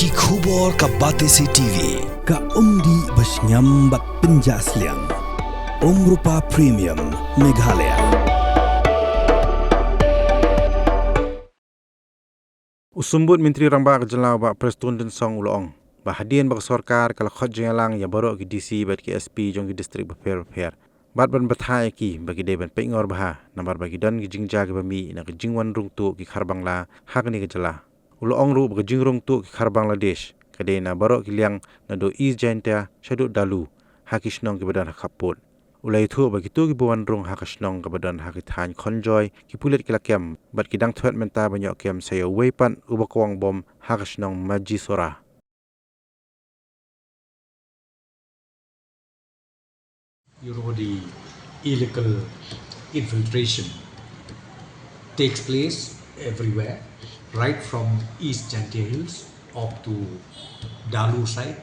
Ki khubor ka Batesi TV ka umdi basnyam bat penjasliang Rupa Premium Meghalaya. Usumbut Menteri Rambak Jelau bak Preston dan Song Ulong. Bahadian bak sorkar kalau khot jengalang ya baru ki DC bat ki SP jong ki distrik beper. Bat ban bathai ki bagi deban pengor bah nambar bagi dan ki jingja ki bami na ki jingwan rung tu ki Khar Bangla hak ni ki jela. Ulong ru bagi jing rung tu ki Khar Bangladesh kade na baru ki liang na do is jaintia shadu dalu hakishnong ki badan khaput. Ulai thu bagi tu ki buan rung hakishnong ki badan hakithan konjoy ki Pulit ki lakem bat ki dang Thwet menta banyak kem saya wepan Kawang bom hakishnong Majisora. You know, the illegal infiltration takes place everywhere, right from East Jantia Hills up to Dalu side,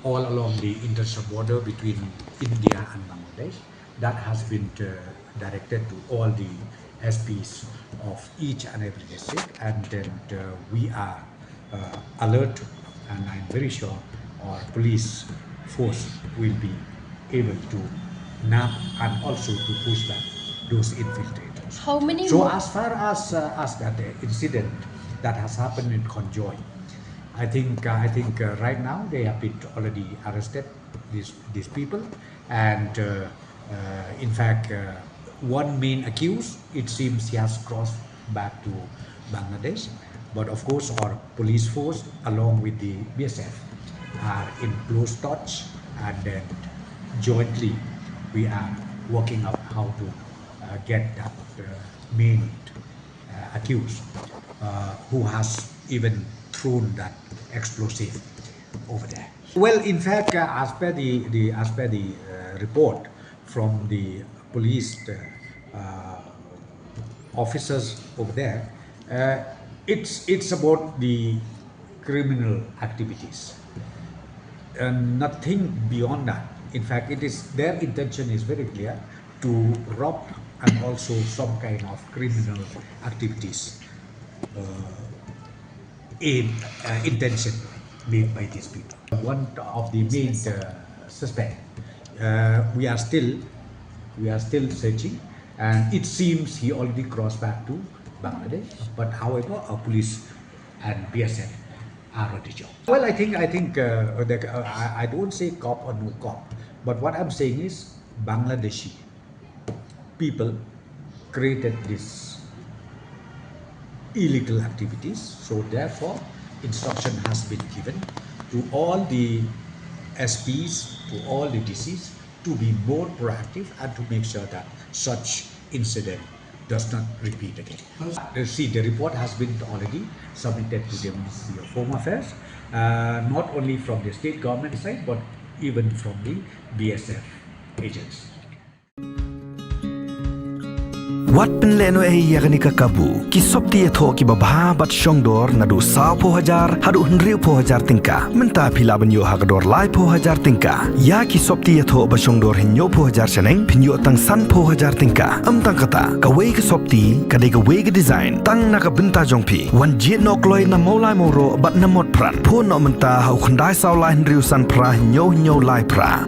all along the international border between India and Bangladesh. That has been directed to all the SPs of each and every district, and then we are alert, and I'm very sure our police force will be able to nab and also to push back those infiltrators. How many? So as far as that incident that has happened in Conjoy, I think right now they have been already arrested, these people, and in fact one main accused, it seems he has crossed back to Bangladesh, but of course our police force along with the BSF are in close touch, and then jointly we are working out how to get that main accused who has even thrown that explosive over there. Well, in fact, as per the report from the police officers over there, it's about the criminal activities, nothing beyond that. In fact, it is their intention is very clear to rob and also some kind of criminal activities intention made by these people. One of the main suspect, we are still searching, and it seems he already crossed back to Bangladesh. But however, our police and BSF are on the job. Well, I think I don't say cop or no cop, but what I'm saying is Bangladeshi people created this illegal activities, so therefore instruction has been given to all the SPs, to all the DCs to be more proactive and to make sure that such incident does not repeat again. See, the report has been already submitted to the Ministry of Home Affairs, not only from the state government side, but even from the BSF agents. Wat penleno yakni kakabu ki sopti etho ki babha bat shongdor nadu sa po hajar hadu hnriu po hajar tingka menta phila banyo hagador lai po hajar tingka ya ki sopti etho ba shongdor hinyo po hajar chaneng phinyo tang san po hajar tingka tang kata ka wei ki sopti ka de ka wei ki design tang na ka binta jongphi wan jit nok loi na molai moro bat na mot pran pho no menta hau khandai saw lai hnriu san pra hinyo lai pra